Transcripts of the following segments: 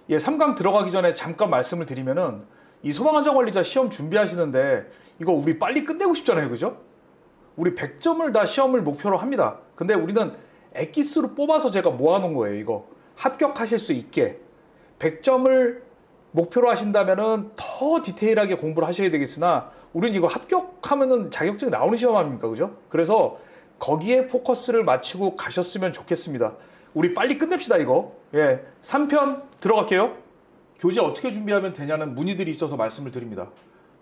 예, 3강 들어가기 전에 잠깐 말씀을 드리면은 이 소방안전관리자 시험 준비하시는데 이거 우리 빨리 끝내고 싶잖아요. 그죠? 우리 100점을 다 시험을 목표로 합니다. 근데 우리는 엑기스로 뽑아서 제가 모아놓은 거예요. 이거 합격하실 수 있게 100점을 목표로 하신다면은 더 디테일하게 공부를 하셔야 되겠으나 우리는 이거 합격하면은 자격증 나오는 시험 아닙니까? 그죠? 그래서 거기에 포커스를 맞추고 가셨으면 좋겠습니다. 우리 빨리 끝냅시다 이거. 예, 3편 들어갈게요. 교재 어떻게 준비하면 되냐는 문의들이 있어서 말씀을 드립니다.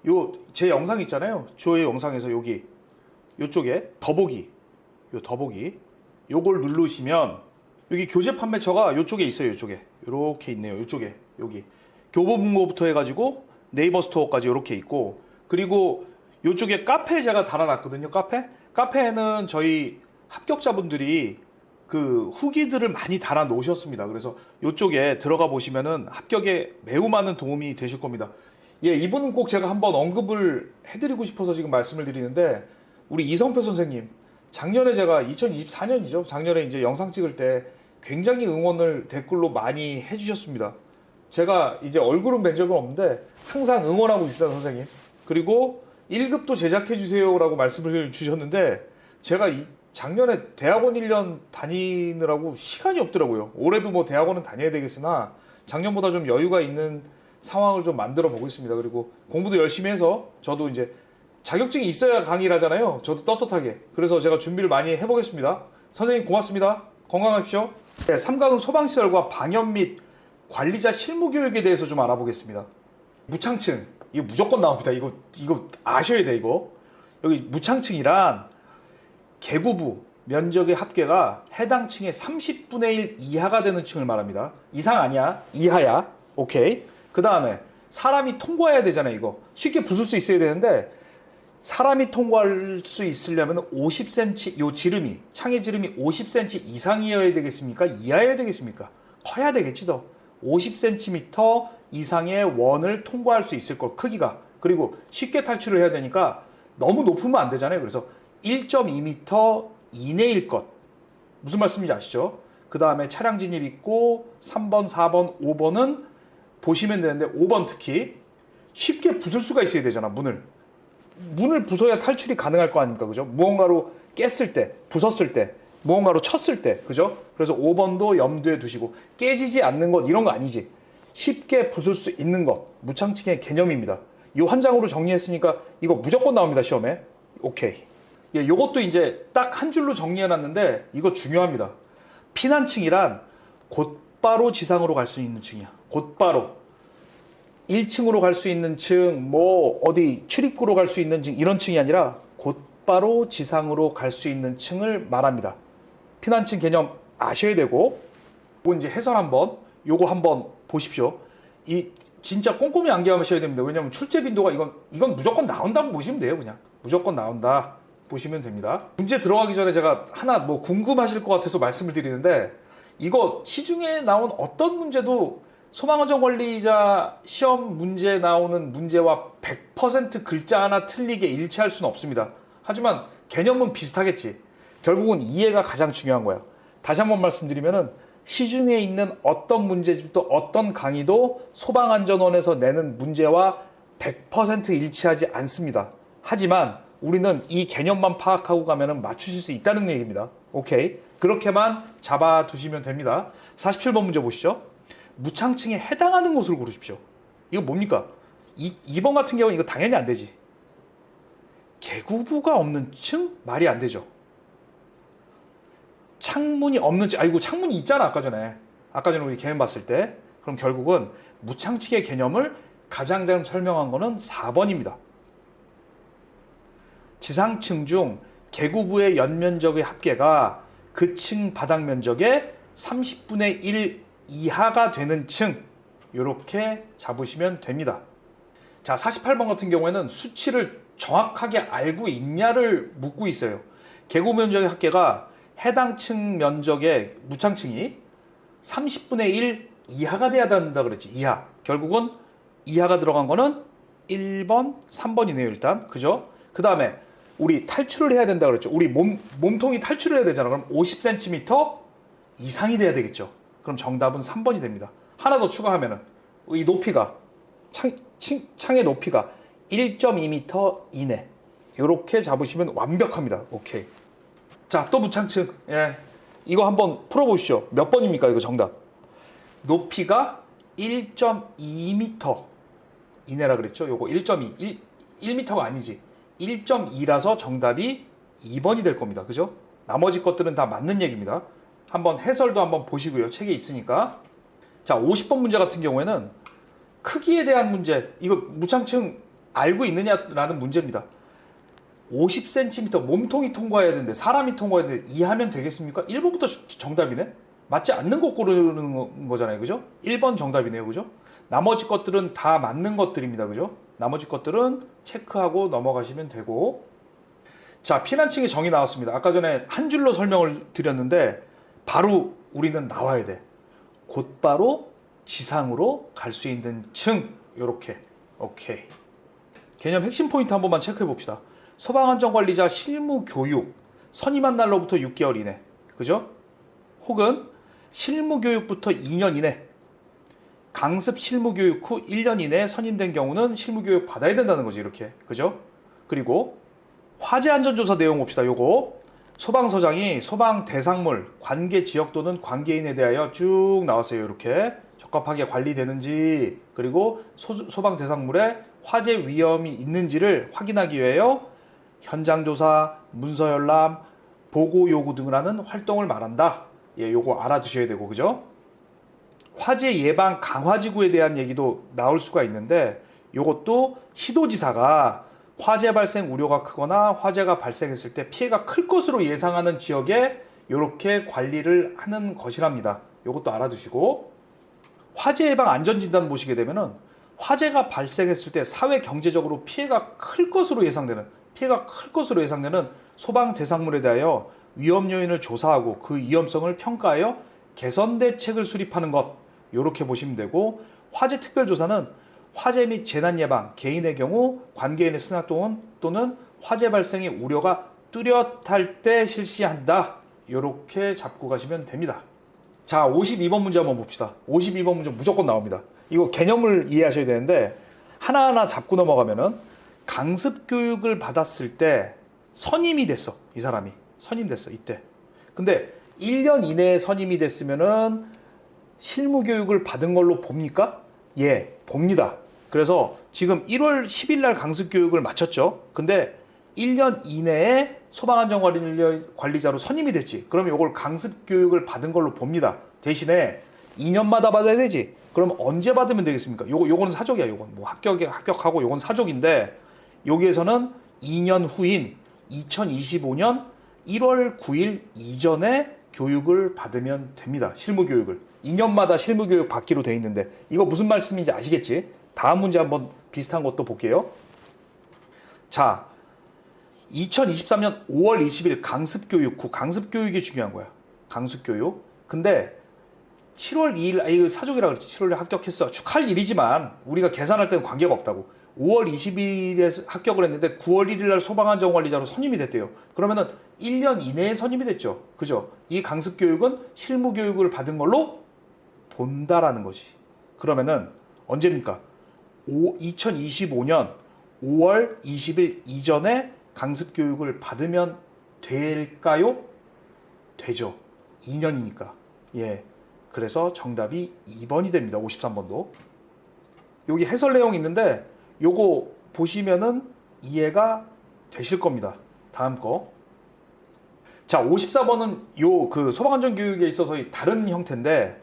요 제 영상 있잖아요. 저의 영상에서 여기 요쪽에 더보기, 요 더보기 요걸 누르시면 여기 교재 판매처가 요쪽에 있어요. 요쪽에 요렇게 있네요. 요쪽에 여기 교보문고부터 해가지고 네이버 스토어까지 이렇게 있고, 그리고 요쪽에 카페 제가 달아놨거든요. 카페에는 저희 합격자분들이 그 후기들을 많이 달아 놓으셨습니다. 그래서 요쪽에 들어가 보시면은 합격에 매우 많은 도움이 되실 겁니다. 예, 이분은 꼭 제가 한번 언급을 해드리고 싶어서 지금 말씀을 드리는데, 우리 이성표 선생님, 작년에 제가 2024년이죠. 작년에 이제 영상 찍을 때 굉장히 응원을 댓글로 많이 해주셨습니다. 제가 이제 얼굴은 뵌 적은 없는데 항상 응원하고 있다는 선생님. 그리고 1급도 제작해 주세요라고 말씀을 주셨는데, 제가 작년에 대학원 1년 다니느라고 시간이 없더라고요. 올해도 뭐 대학원은 다녀야 되겠으나 작년보다 좀 여유가 있는 상황을 좀 만들어 보겠습니다. 그리고 공부도 열심히 해서 저도 이제 자격증이 있어야 강의를 하잖아요. 저도 떳떳하게. 그래서 제가 준비를 많이 해보겠습니다. 선생님 고맙습니다. 건강하십시오. 네, 3강은 소방시설과 방연 및 관리자 실무교육에 대해서 좀 알아보겠습니다. 무창층, 이거 무조건 나옵니다. 이거 아셔야 돼. 이거 여기 무창층이란 개구부 면적의 합계가 해당 층의 30분의 1 이하가 되는 층을 말합니다. 이상 아니야, 이하야. 오케이. 그 다음에 사람이 통과해야 되잖아요. 이거 쉽게 부술 수 있어야 되는데, 사람이 통과할 수 있으려면 50cm, 요 지름이, 창의 지름이 50cm 이상이어야 되겠습니까? 이하여야 되겠습니까? 커야 되겠지 더. 50cm 이상의 원을 통과할 수 있을 것, 크기가. 그리고 쉽게 탈출을 해야 되니까 너무 높으면 안 되잖아요. 그래서 1.2m 이내일 것. 무슨 말씀인지 아시죠? 그 다음에 차량 진입 있고 3번, 4번, 5번은 보시면 되는데, 5번 특히 쉽게 부술 수가 있어야 되잖아. 문을 부숴야 탈출이 가능할 거 아닙니까? 그죠? 무언가로 깼을 때, 부쉈을 때, 무언가로 쳤을 때, 그죠? 그래서 5번도 염두에 두시고, 깨지지 않는 것, 이런 거 아니지. 쉽게 부술 수 있는 것, 무창층의 개념입니다. 이 한 장으로 정리했으니까 이거 무조건 나옵니다, 시험에. 오케이. 예, 요것도 이제 딱 한 줄로 정리해놨는데 이거 중요합니다. 피난층이란 곧바로 지상으로 갈 수 있는 층이야. 곧바로 1층으로 갈 수 있는 층, 뭐 어디 출입구로 갈 수 있는 층, 이런 층이 아니라 곧바로 지상으로 갈 수 있는 층을 말합니다. 피난층 개념 아셔야 되고, 요거 이제 해설 한번, 요거 한번 보십시오. 이 진짜 꼼꼼히 암기하셔야 됩니다. 왜냐면 출제 빈도가 이건 무조건 나온다고 보시면 돼요. 그냥 무조건 나온다 보시면 됩니다. 문제 들어가기 전에 제가 하나 뭐 궁금하실 것 같아서 말씀을 드리는데, 이거 시중에 나온 어떤 문제도 소방안전관리자 시험 문제 나오는 문제와 100% 글자 하나 틀리게 일치할 수는 없습니다. 하지만 개념은 비슷하겠지. 결국은 이해가 가장 중요한 거야. 다시 한번 말씀드리면은, 시중에 있는 어떤 문제집도 어떤 강의도 소방안전원에서 내는 문제와 100% 일치하지 않습니다. 하지만 우리는 이 개념만 파악하고 가면은 맞추실 수 있다는 얘기입니다. 오케이. 그렇게만 잡아두시면 됩니다. 47번 문제 보시죠. 무창층에 해당하는 곳을 고르십시오. 이거 뭡니까? 2번 같은 경우는 이거 당연히 안 되지. 개구부가 없는 층? 말이 안 되죠. 창문이 없는 층, 아이고 창문이 있잖아. 아까 전에 우리 개념 봤을 때. 그럼 결국은 무창층의 개념을 가장 잘 설명한 거는 4번입니다. 지상층 중 개구부의 연면적의 합계가 그 층 바닥 면적의 30분의 1 이하가 되는 층, 이렇게 잡으시면 됩니다. 자, 48번 같은 경우에는 수치를 정확하게 알고 있냐를 묻고 있어요. 개구 면적의 합계가 해당 층 면적의 무창층이 30분의 1 이하가 돼야 된다 그랬지. 이하. 결국은 이하가 들어간 거는 1번, 3번이네요, 일단. 그죠? 그 다음에 우리 탈출을 해야 된다 그랬죠. 우리 몸통이 탈출을 해야 되잖아. 그럼 50cm 이상이 돼야 되겠죠. 그럼 정답은 3번이 됩니다. 하나 더 추가하면은 이 높이가 창의 높이가 1.2m 이내 이렇게 잡으시면 완벽합니다. 오케이. 자, 또 무창층. 예. 이거 한번 풀어보시죠. 몇 번입니까? 이거 정답. 높이가 1.2m 이내라 그랬죠? 요거 1.2. 1m가 아니지. 1.2라서 정답이 2번이 될 겁니다. 그죠? 나머지 것들은 다 맞는 얘기입니다. 한번 해설도 한번 보시고요. 책에 있으니까. 자, 50번 문제 같은 경우에는 크기에 대한 문제. 이거 무창층 알고 있느냐라는 문제입니다. 50cm 몸통이 통과해야 되는데 사람이 통과해야 되는데 이해하면 되겠습니까? 1번부터 정답이네? 맞지 않는 거 고르는 거잖아요. 그죠? 1번 정답이네요. 그죠? 나머지 것들은 다 맞는 것들입니다. 그죠? 나머지 것들은 체크하고 넘어가시면 되고. 자, 피난층의 정의 나왔습니다. 아까 전에 한 줄로 설명을 드렸는데 바로 우리는 나와야 돼. 곧바로 지상으로 갈 수 있는 층. 요렇게. 오케이. 개념 핵심 포인트 한 번만 체크해 봅시다. 소방안전관리자 실무교육 선임한 날로부터 6개월 이내. 그죠? 혹은 실무교육부터 2년 이내. 강습 실무교육 후 1년 이내에 선임된 경우는 실무교육 받아야 된다는 거지. 이렇게. 그죠? 그리고 화재안전조사 내용 봅시다. 요거 소방서장이 소방 대상물, 관계 지역 또는 관계인에 대하여 쭉 나왔어요. 이렇게 적합하게 관리되는지, 그리고 소방 대상물에 화재 위험이 있는지를 확인하기 위하여 현장 조사, 문서 열람, 보고 요구 등을 하는 활동을 말한다. 예, 요거 알아두셔야 되고, 그죠? 화재 예방 강화지구에 대한 얘기도 나올 수가 있는데, 요것도 시도지사가 화재 발생 우려가 크거나 화재가 발생했을 때 피해가 클 것으로 예상하는 지역에 이렇게 관리를 하는 것이랍니다. 이것도 알아두시고, 화재 예방 안전진단 보시게 되면은 화재가 발생했을 때 사회 경제적으로 피해가 클 것으로 예상되는 소방 대상물에 대하여 위험 요인을 조사하고 그 위험성을 평가하여 개선 대책을 수립하는 것, 이렇게 보시면 되고, 화재 특별조사는 화재 및 재난 예방, 개인의 경우 관계인의 승낙 또는 화재 발생의 우려가 뚜렷할 때 실시한다. 이렇게 잡고 가시면 됩니다. 자, 52번 문제 한번 봅시다. 52번 문제 무조건 나옵니다. 이거 개념을 이해하셔야 되는데 하나하나 잡고 넘어가면은 강습 교육을 받았을 때 선임이 됐어. 이 사람이 선임됐어. 이때. 근데 1년 이내에 선임이 됐으면은 실무 교육을 받은 걸로 봅니까? 예, 봅니다. 그래서 지금 1월 10일 날 강습 교육을 마쳤죠. 근데 1년 이내에 소방안전관리자로 선임이 됐지. 그러면 이걸 강습 교육을 받은 걸로 봅니다. 대신에 2년마다 받아야 되지. 그럼 언제 받으면 되겠습니까? 요거는 사족이야. 요건 뭐 합격하고 요건 사족인데, 여기에서는 2년 후인 2025년 1월 9일 이전에 교육을 받으면 됩니다. 실무 교육을. 2년마다 실무 교육 받기로 돼 있는데, 이거 무슨 말씀인지 아시겠지? 다음 문제 한번 비슷한 것도 볼게요. 자, 2023년 5월 20일 강습교육 후, 강습교육이 중요한 거야. 강습교육. 근데 7월 2일, 이거 사족이라 그랬지. 7월에 합격했어. 축하할 일이지만 우리가 계산할 때는 관계가 없다고. 5월 20일에 합격을 했는데 9월 1일 날 소방안전관리자로 선임이 됐대요. 그러면은 1년 이내에 선임이 됐죠. 그죠? 이 강습교육은 실무교육을 받은 걸로 본다라는 거지. 그러면은 언제입니까? 2025년 5월 20일 이전에 강습교육을 받으면 될까요? 되죠. 2년이니까. 예. 그래서 정답이 2번이 됩니다. 53번도. 여기 해설 내용이 있는데 요거 보시면은 이해가 되실 겁니다. 다음 거. 자, 54번은 요 그 소방안전 교육에 있어서 다른 형태인데,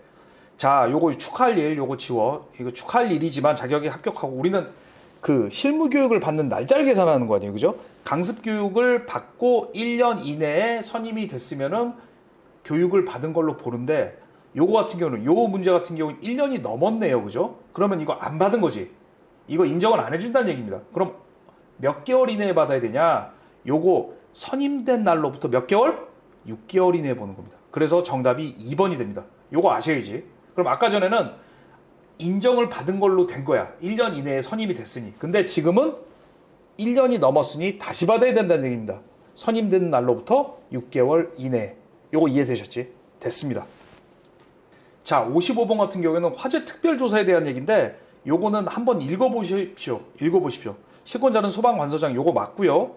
자, 요거 축하할 일, 요거 지워. 이거 축하할 일이지만 자격에 합격하고, 우리는 그 실무 교육을 받는 날짜를 계산하는 거 아니에요. 그죠? 강습 교육을 받고 1년 이내에 선임이 됐으면은 교육을 받은 걸로 보는데, 요거 같은 경우는, 요 문제 같은 경우는 1년이 넘었네요. 그죠? 그러면 이거 안 받은 거지. 이거 인정을 안 해준다는 얘기입니다. 그럼 몇 개월 이내에 받아야 되냐? 요거 선임된 날로부터 몇 개월? 6개월 이내에 보는 겁니다. 그래서 정답이 2번이 됩니다. 요거 아셔야지. 그럼 아까 전에는 인정을 받은 걸로 된 거야. 1년 이내에 선임이 됐으니. 근데 지금은 1년이 넘었으니 다시 받아야 된다는 얘기입니다. 선임된 날로부터 6개월 이내. 요거 이해되셨지? 됐습니다. 자, 55번 같은 경우에는 화재 특별조사에 대한 얘기인데 요거는 한번 읽어보십시오. 실권자는 소방관서장, 요거 맞고요.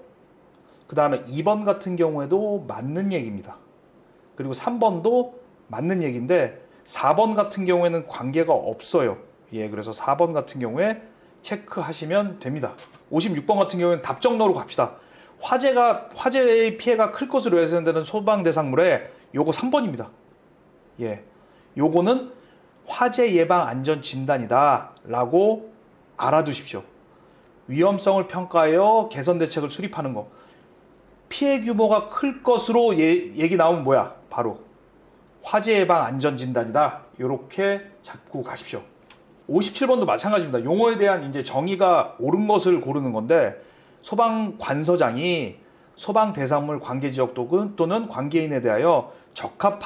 그 다음에 2번 같은 경우에도 맞는 얘기입니다. 그리고 3번도 맞는 얘기인데 4번 같은 경우에는 관계가 없어요. 예, 그래서 4번 같은 경우에 체크하시면 됩니다. 56번 같은 경우에는 답정너로 갑시다. 화재의 피해가 클 것으로 예상되는 소방 대상물에 요거 3번입니다. 예, 요거는 화재 예방 안전 진단이다 라고 알아두십시오. 위험성을 평가하여 개선 대책을 수립하는 거. 피해 규모가 클 것으로 얘기 나오면 뭐야? 바로 화재 예방 안전 진단이다. 이렇게 잡고 가십시오. 57번도 마찬가지입니다. 용어에 대한 이제 정의가 옳은 것을 고르는 건데 소방관서장이 소방 대상물 관계 지역 또는 관계인에 대하여 적합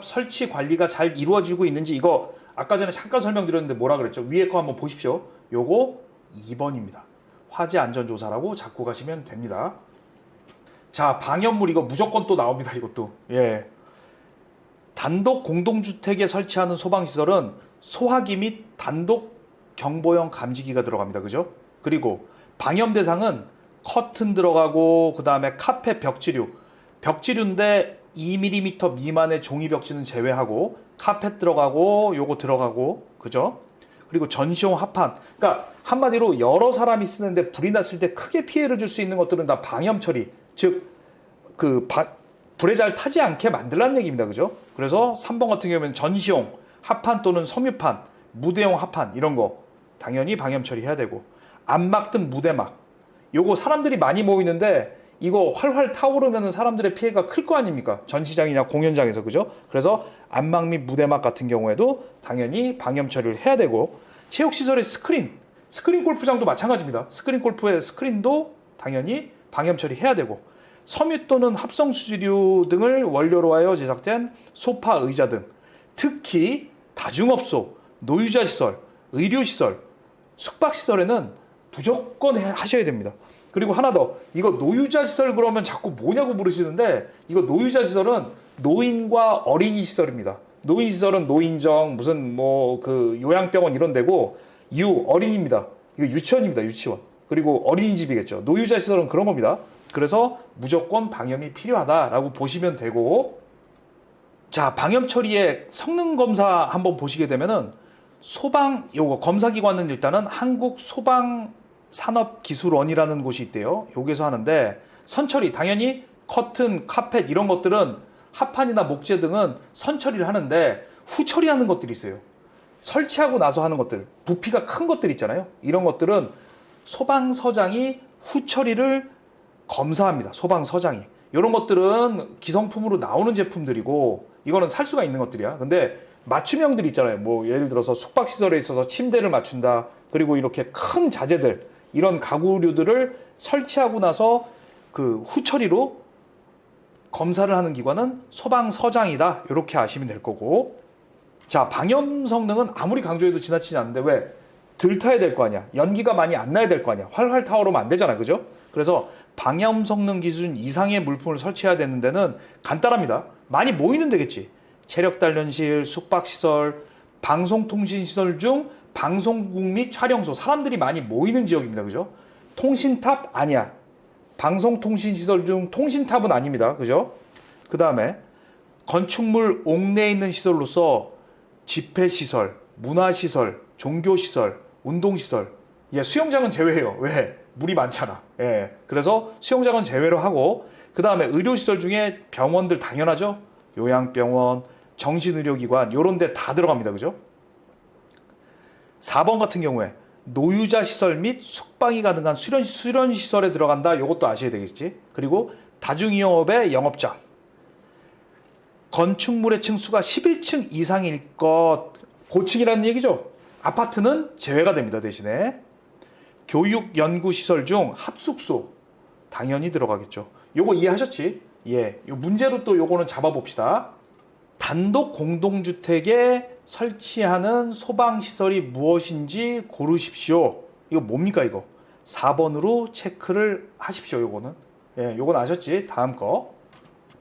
설치 관리가 잘 이루어지고 있는지, 이거 아까 전에 잠깐 설명드렸는데 뭐라 그랬죠? 위에 거 한번 보십시오. 요거 2번입니다. 화재 안전 조사라고 잡고 가시면 됩니다. 자, 방연물 이거 무조건 또 나옵니다. 이것도. 예. 단독 공동주택에 설치하는 소방시설은 소화기 및 단독 경보형 감지기가 들어갑니다. 그죠? 그리고 방염 대상은 커튼 들어가고 그 다음에 카펫 벽지류인데 2mm 미만의 종이 벽지는 제외하고 카펫 들어가고 요거 들어가고, 그죠? 그리고 전시용 합판, 그러니까 한마디로 여러 사람이 쓰는데 불이 났을 때 크게 피해를 줄 수 있는 것들은 다 방염 처리, 즉 불에 잘 타지 않게 만들라는 얘기입니다. 그죠? 그래서 3번 같은 경우에는 전시용 합판 또는 섬유판, 무대용 합판 이런 거 당연히 방염 처리해야 되고, 안막 등 무대막, 요거 사람들이 많이 모이는데 이거 활활 타오르면 사람들의 피해가 클 거 아닙니까? 전시장이나 공연장에서. 그죠? 그래서 안막 및 무대막 같은 경우에도 당연히 방염 처리를 해야 되고, 체육시설의 스크린 골프장도 마찬가지입니다. 스크린 골프의 스크린도 당연히 방염 처리해야 되고, 섬유 또는 합성 수지류 등을 원료로 하여 제작된 소파, 의자 등, 특히 다중업소, 노유자시설, 의료시설, 숙박시설에는 무조건 하셔야 됩니다. 그리고 하나 더, 이거 노유자시설 그러면 자꾸 뭐냐고 물으시는데, 이거 노유자시설은 노인과 어린이 시설입니다. 노인시설은 노인정, 무슨 요양병원 이런 데고, 어린이입니다. 이거 유치원입니다. 유치원. 그리고 어린이집이겠죠. 노유자시설은 그런 겁니다. 그래서 무조건 방염이 필요하다라고 보시면 되고, 자, 방염 처리의 성능 검사 한번 보시게 되면은 요거 검사기관은 일단은 한국소방산업기술원이라는 곳이 있대요. 여기서 하는데, 선처리 당연히 커튼, 카펫 이런 것들은 합판이나 목재 등은 선처리를 하는데 후처리하는 것들이 있어요. 설치하고 나서 하는 것들, 부피가 큰 것들 있잖아요. 이런 것들은 소방서장이 후처리를 검사합니다. 소방서장이. 이런 것들은 기성품으로 나오는 제품들이고 이거는 살 수가 있는 것들이야. 근데 맞춤형들 있잖아요. 예를 들어서 숙박시설에 있어서 침대를 맞춘다. 그리고 이렇게 큰 자재들, 이런 가구류들을 설치하고 나서 후처리로 검사를 하는 기관은 소방서장이다. 이렇게 아시면 될 거고. 자, 방염 성능은 아무리 강조해도 지나치지 않는데 왜? 들 타야 될 거 아니야. 연기가 많이 안 나야 될 거 아니야. 활활 타오르면 안 되잖아. 그죠? 그래서 방염 성능 기준 이상의 물품을 설치해야 되는 데는 간단합니다. 많이 모이는 데겠지. 체력단련실, 숙박시설, 방송통신시설 중 방송국 및 촬영소, 사람들이 많이 모이는 지역입니다. 그죠? 통신탑 아니야. 방송통신시설 중 통신탑은 아닙니다. 그죠? 그 다음에 건축물 옥내에 있는 시설로서 집회시설, 문화시설, 종교시설, 운동시설. 예, 수영장은 제외해요. 왜? 물이 많잖아. 예, 그래서 수영장은 제외로 하고, 그 다음에 의료시설 중에 병원들 당연하죠. 요양병원, 정신의료기관 이런 데 다 들어갑니다. 그죠? 4번 같은 경우에 노유자 시설 및 숙박이 가능한 수련시설에 들어간다. 이것도 아셔야 되겠지. 그리고 다중이용업의 영업장, 건축물의 층수가 11층 이상일 것, 고층이라는 얘기죠. 아파트는 제외가 됩니다. 대신에 교육 연구시설 중 합숙소 당연히 들어가겠죠. 요거 이해하셨지? 예, 요 문제로 또 요거는 잡아봅시다. 단독 공동주택에 설치하는 소방시설이 무엇인지 고르십시오. 이거 뭡니까 이거? 4번으로 체크를 하십시오. 요거는. 예, 요건 아셨지? 다음 거.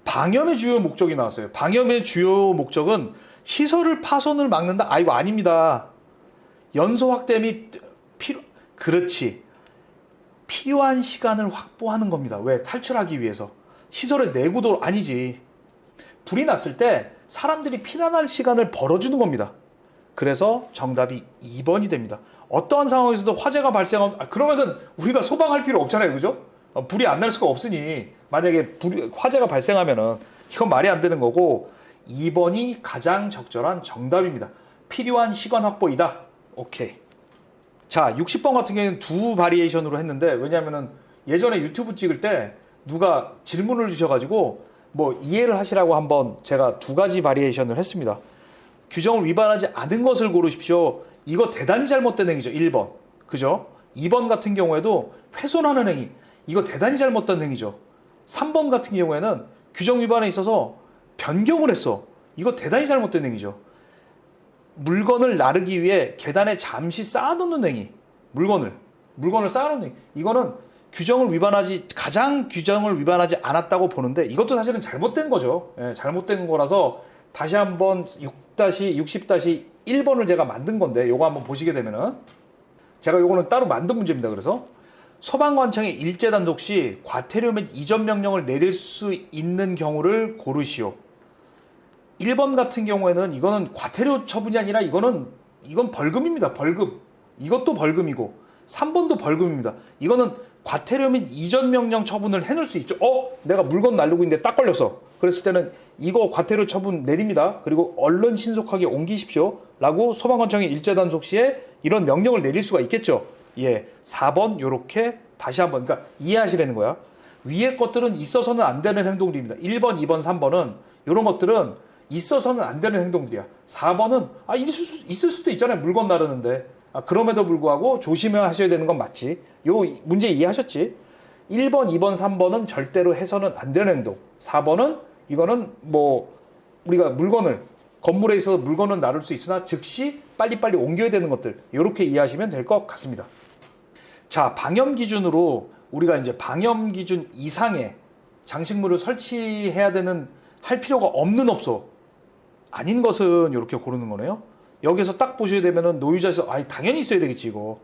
방염의 주요 목적이 나왔어요. 방염의 주요 목적은 시설을 파손을 막는다? 아, 이거 아닙니다. 연소 확대 및 그렇지. 필요한 시간을 확보하는 겁니다. 왜? 탈출하기 위해서. 시설의 내구도 아니지. 불이 났을 때 사람들이 피난할 시간을 벌어주는 겁니다. 그래서 정답이 2번이 됩니다. 어떠한 상황에서도 화재가 발생하면 그러면은 우리가 소방할 필요 없잖아요. 그죠? 불이 안 날 수가 없으니 만약에 화재가 발생하면은 이건 말이 안 되는 거고 2번이 가장 적절한 정답입니다. 필요한 시간 확보이다. 오케이. 자, 60번 같은 경우에는 두 바리에이션으로 했는데 왜냐면은 예전에 유튜브 찍을 때 누가 질문을 주셔가지고 뭐 이해를 하시라고 한번 제가 두 가지 바리에이션을 했습니다. 규정을 위반하지 않은 것을 고르십시오. 이거 대단히 잘못된 행위죠. 1번. 그죠? 2번 같은 경우에도 훼손하는 행위. 이거 대단히 잘못된 행위죠. 3번 같은 경우에는 규정 위반에 있어서 변경을 했어. 이거 대단히 잘못된 행위죠. 물건을 나르기 위해 계단에 잠시 쌓아놓는 행위. 물건을 쌓아놓는 행위. 이거는 가장 규정을 위반하지 않았다고 보는데 이것도 사실은 잘못된 거죠. 예, 잘못된 거라서 다시 한번 60-1번을 제가 만든 건데 요거 한번 보시게 되면은 제가 요거는 따로 만든 문제입니다. 그래서 소방관청의 일제 단속 시 과태료 및 이전 명령을 내릴 수 있는 경우를 고르시오. 1번 같은 경우에는 이거는 과태료 처분이 아니라 이건 벌금입니다. 벌금. 이것도 벌금이고 3번도 벌금입니다. 이거는 과태료 및 이전 명령 처분을 해놓을 수 있죠. 내가 물건 날르고 있는데 딱 걸렸어. 그랬을 때는 이거 과태료 처분 내립니다. 그리고 얼른 신속하게 옮기십시오. 라고 소방관청의 일제 단속 시에 이런 명령을 내릴 수가 있겠죠. 예, 4번 요렇게 다시 한번 그러니까 이해하시라는 거야. 위에 것들은 있어서는 안 되는 행동들입니다. 1번, 2번, 3번은 이런 것들은 있어서는 안 되는 행동들이야. 4번은 있을 수도 있잖아요. 물건 나르는데. 그럼에도 불구하고 조심하셔야 되는 건 맞지. 요 문제 이해하셨지? 1번, 2번, 3번은 절대로 해서는 안 되는 행동. 4번은 이거는 뭐 우리가 건물에 있어서 물건은 나를 수 있으나 즉시 빨리빨리 옮겨야 되는 것들. 이렇게 이해하시면 될 것 같습니다. 자, 방염 기준으로 우리가 이제 방염 기준 이상의 장식물을 할 필요가 없는 업소 아닌 것은 이렇게 고르는 거네요. 여기서 딱 보셔야 되면은 노유자에서 당연히 있어야 되겠지 이거.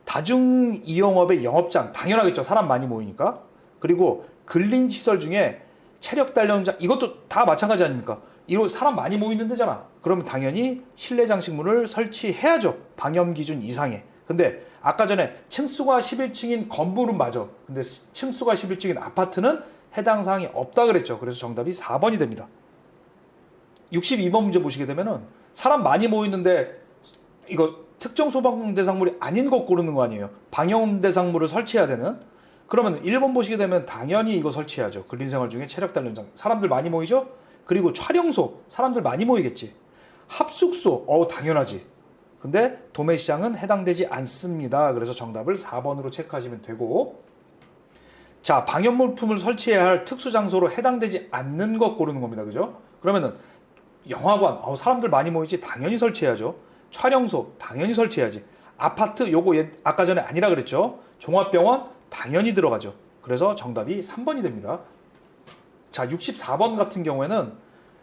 다중 이용업의 영업장 당연하겠죠. 사람 많이 모이니까. 그리고 근린 시설 중에 체력 단련장 이것도 다 마찬가지 아닙니까? 이거 사람 많이 모이는 데잖아. 그러면 당연히 실내 장식물을 설치해야죠. 방염 기준 이상의. 근데 아까 전에 층수가 11층인 건물은 맞아. 근데 층수가 11층인 아파트는 해당 사항이 없다 그랬죠. 그래서 정답이 4번이 됩니다. 62번 문제 보시게 되면은 사람 많이 모이는데 이거 특정 소방 대상물이 아닌 것 고르는 거 아니에요. 방염 대상물을 설치해야 되는. 그러면 1번 보시게 되면 당연히 이거 설치해야죠. 근린생활 중에 체력 단련장. 사람들 많이 모이죠? 그리고 촬영소. 사람들 많이 모이겠지. 합숙소. 당연하지. 근데 도매시장은 해당되지 않습니다. 그래서 정답을 4번으로 체크하시면 되고 자, 방염물품을 설치해야 할 특수장소로 해당되지 않는 것 고르는 겁니다. 그죠? 그러면은 영화관, 사람들 많이 모이지 당연히 설치해야죠. 촬영소 당연히 설치해야지. 아파트 요거 아까 전에 아니라 그랬죠. 종합병원 당연히 들어가죠. 그래서 정답이 3번이 됩니다. 자, 64번 같은 경우에는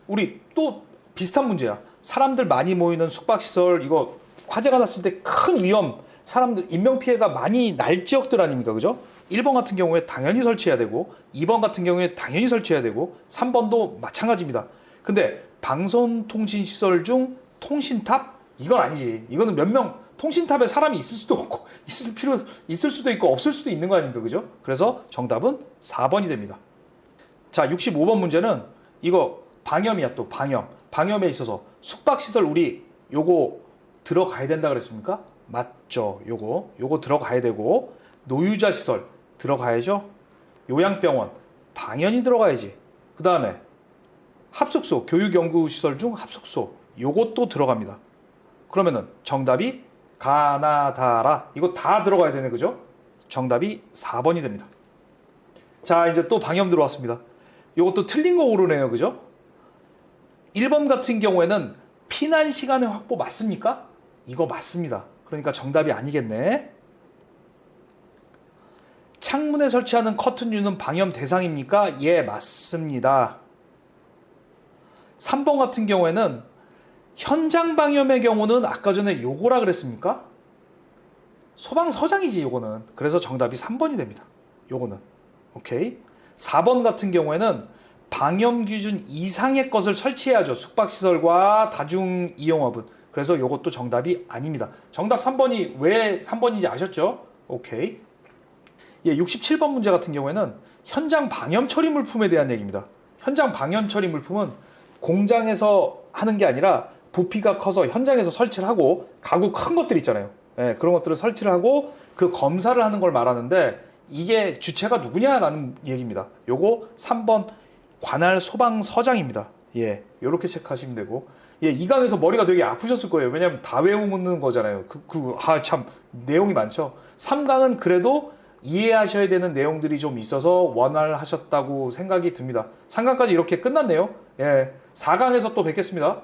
우리 또 비슷한 문제야. 사람들 많이 모이는 숙박시설 이거 화재가 났을 때 큰 위험 사람들 인명피해가 많이 날 지역들 아닙니까? 그죠? 1번 같은 경우에 당연히 설치해야 되고 2번 같은 경우에 당연히 설치해야 되고 3번도 마찬가지입니다. 근데 방송통신시설 중 통신탑? 이건 아니지. 이거는 몇 명 통신탑에 사람이 있을 수도 없고 있을 수도 있고 없을 수도 있는 거 아닙니까? 그죠? 그래서 정답은 4번이 됩니다. 자, 65번 문제는 이거 방염이야. 또 방염에 있어서 숙박시설 우리 요거 들어가야 된다 그랬습니까? 맞죠. 요거 들어가야 되고 노유자 시설 들어가야죠. 요양병원 당연히 들어가야지. 그 다음에 합숙소, 교육연구시설 중 합숙소 요것도 들어갑니다. 그러면은 정답이 가나다라 이거 다 들어가야 되네. 그죠? 정답이 4번이 됩니다. 자, 이제 또 방염 들어왔습니다. 요것도 틀린 거 고르네요. 그죠? 1번 같은 경우에는 피난 시간의 확보 맞습니까? 이거 맞습니다. 그러니까 정답이 아니겠네. 창문에 설치하는 커튼류는 방염 대상입니까? 예, 맞습니다. 3번 같은 경우에는 현장 방염의 경우는 아까 전에 요거라 그랬습니까? 소방서장이지 요거는. 그래서 정답이 3번이 됩니다. 요거는. 오케이. 4번 같은 경우에는 방염 기준 이상의 것을 설치해야죠. 숙박시설과 다중이용업은. 그래서 요것도 정답이 아닙니다. 정답 3번이 왜 3번인지 아셨죠? 오케이. 예, 67번 문제 같은 경우에는 현장 방염 처리 물품에 대한 얘기입니다. 현장 방염 처리 물품은 공장에서 하는 게 아니라 부피가 커서 현장에서 설치를 하고 가구 큰 것들 있잖아요. 예, 그런 것들을 설치를 하고 그 검사를 하는 걸 말하는데 이게 주체가 누구냐라는 얘기입니다. 요거 3번 관할 소방서장입니다. 예, 요렇게 체크하시면 되고. 예, 이 강에서 머리가 되게 아프셨을 거예요. 왜냐면 다 외우는 거잖아요. 참, 내용이 많죠. 3강은 그래도 이해하셔야 되는 내용들이 좀 있어서 원활하셨다고 생각이 듭니다. 3강까지 이렇게 끝났네요. 예, 4강에서 또 뵙겠습니다.